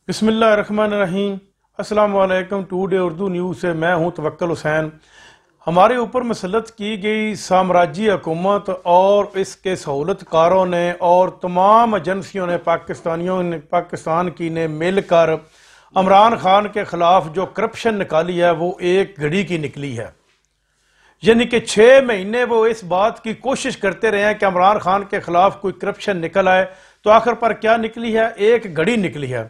بسم اللہ الرحمن الرحیم۔ السلام علیکم۔ ٹوڈے اردو نیوز سے میں ہوں توکل حسین۔ ہمارے اوپر مسلط کی گئی سامراجی حکومت اور اس کے سہولت کاروں نے اور تمام ایجنسیوں نے پاکستان کی نے مل کر عمران خان کے خلاف جو کرپشن نکالی ہے وہ ایک گھڑی کی نکلی ہے۔ یعنی کہ 6 مہینے وہ اس بات کی کوشش کرتے رہے ہیں کہ عمران خان کے خلاف کوئی کرپشن نکل آئے، تو آخر پر کیا نکلی ہے؟ ایک گھڑی نکلی ہے۔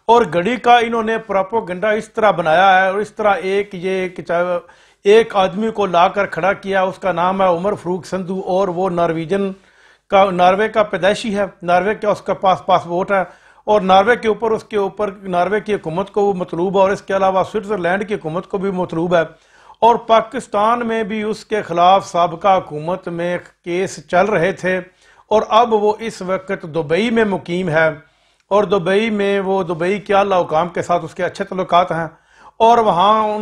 اور گھڑی کا انہوں نے پراپوگنڈا اس طرح بنایا ہے اور اس طرح ایک آدمی کو لا کر کھڑا کیا، اس کا نام ہے عمر فاروق سندھو، اور وہ ناروے کا پیدائشی ہے، ناروے کا اس کا پاسپورٹ ہے، اور ناروے کے اوپر ناروے کی حکومت کو وہ مطلوب ہے، اور اس کے علاوہ سوئٹزرلینڈ کی حکومت کو بھی مطلوب ہے، اور پاکستان میں بھی اس کے خلاف سابقہ حکومت میں کیس چل رہے تھے، اور اب وہ اس وقت دبئی میں مقیم ہے، اور دبئی میں وہ دبئی کے اعلیٰ حکام کے ساتھ اس کے اچھے تعلقات ہیں، اور وہاں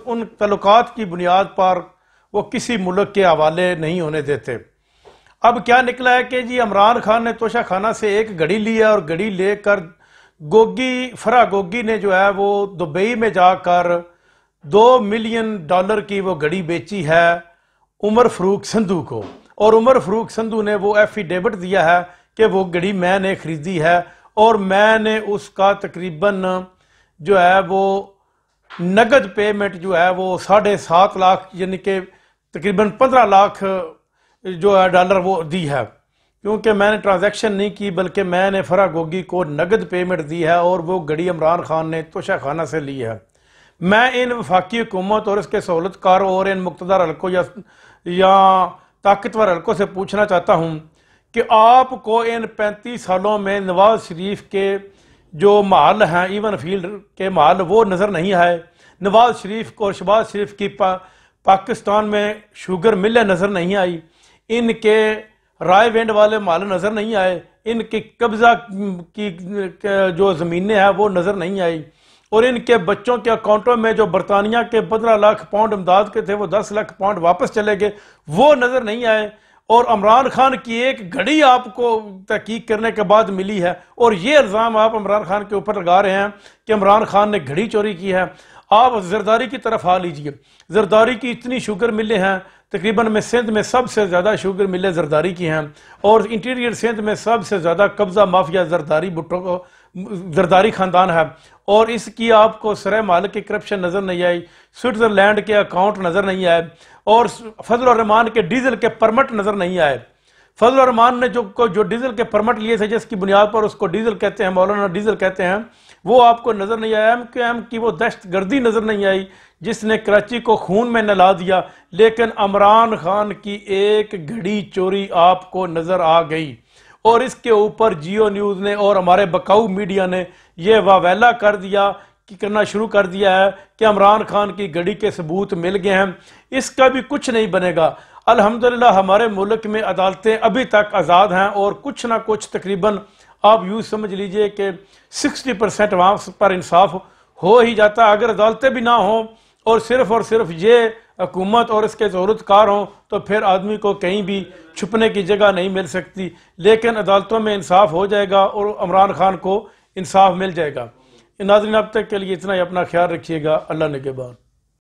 ان تعلقات کی بنیاد پر وہ کسی ملک کے حوالے نہیں ہونے دیتے۔ اب کیا نکلا ہے کہ جی عمران خان نے توشہ خانہ سے ایک گھڑی لی ہے، اور گھڑی لے کر فرا گوگی نے جو ہے وہ دبئی میں جا کر $2 ملین کی وہ گھڑی بیچی ہے عمر فاروق سندھو کو، اور عمر فاروق سندھو نے وہ ایفیڈیوٹ دیا ہے کہ وہ گھڑی میں نے خریدی ہے، اور میں نے اس کا تقریباً جو ہے وہ نگد پیمنٹ جو ہے وہ 7.5 لاکھ یعنی کہ تقریباً 15 لاکھ جو ہے ڈالر وہ دی ہے، کیونکہ میں نے ٹرانزیکشن نہیں کی بلکہ میں نے فرا گوگی کو نگد پیمنٹ دی ہے، اور وہ گھڑی عمران خان نے توشہ خانہ سے لی ہے۔ میں ان وفاقی حکومت اور اس کے سہولت کاروں اور ان مقتدر حلقوں یا طاقتور حلقوں سے پوچھنا چاہتا ہوں کہ آپ کو ان 35 سالوں میں نواز شریف کے جو محل ہیں، ایون فیلڈ کے محل، وہ نظر نہیں آئے۔ نواز شریف کو اور شہباز شریف کی پاکستان میں شوگر ملیں نظر نہیں آئی، ان کے رائے وینڈ والے محل نظر نہیں آئے، ان کے قبضہ کی جو زمینیں ہیں وہ نظر نہیں آئی، اور ان کے بچوں کے اکاؤنٹوں میں جو برطانیہ کے 15 لاکھ پاؤنڈ امداد کے تھے وہ 10 لاکھ پاؤنڈ واپس چلے گئے، وہ نظر نہیں آئے، اور عمران خان کی ایک گھڑی آپ کو تحقیق کرنے کے بعد ملی ہے، اور یہ الزام آپ عمران خان کے اوپر لگا رہے ہیں کہ عمران خان نے گھڑی چوری کی ہے۔ آپ زرداری کی طرف آ لیجئے، زرداری کی اتنی شوگر ملیں ہیں، تقریباً میں سندھ میں سب سے زیادہ شوگر ملیں زرداری کی ہیں، اور انٹیریئر سندھ میں سب سے زیادہ قبضہ مافیا زرداری خاندان ہے، اور اس کی آپ کو سرے مال کی کرپشن نظر نہیں آئی، سوئٹزرلینڈ کے اکاؤنٹ نظر نہیں آئے، اور فضل الرحمان کے ڈیزل کے پرمٹ نظر نہیں آئے۔ فضل الرحمان نے جو ڈیزل کے پرمٹ لیے تھے، جس کی بنیاد پر اس کو ڈیزل کہتے ہیں، مولانا ڈیزل کہتے ہیں، وہ آپ کو نظر نہیں آیا۔ ایم کی وہ دہشت گردی نظر نہیں آئی جس نے کراچی کو خون میں نہلا دیا، لیکن عمران خان کی ایک گھڑی چوری آپ کو نظر آ گئی، اور اس کے اوپر جیو نیوز نے اور ہمارے بکاؤ میڈیا نے یہ واویلا کرنا شروع کر دیا ہے کہ عمران خان کی گھڑی کے ثبوت مل گئے ہیں۔ اس کا بھی کچھ نہیں بنے گا۔ الحمدللہ ہمارے ملک میں عدالتیں ابھی تک آزاد ہیں، اور کچھ نہ کچھ تقریباً آپ یوں سمجھ لیجئے کہ 60% وہاں پر انصاف ہو ہی جاتا ہے۔ اگر عدالتیں بھی نہ ہوں اور صرف یہ حکومت اور اس کے ضرورت کار ہوں، تو پھر آدمی کو کہیں بھی چھپنے کی جگہ نہیں مل سکتی، لیکن عدالتوں میں انصاف ہو جائے گا اور عمران خان کو انصاف مل جائے گا۔ ناظرین اب تک کے لیے اتنا ہی، اپنا خیال رکھیے گا، اللہ نگہبان۔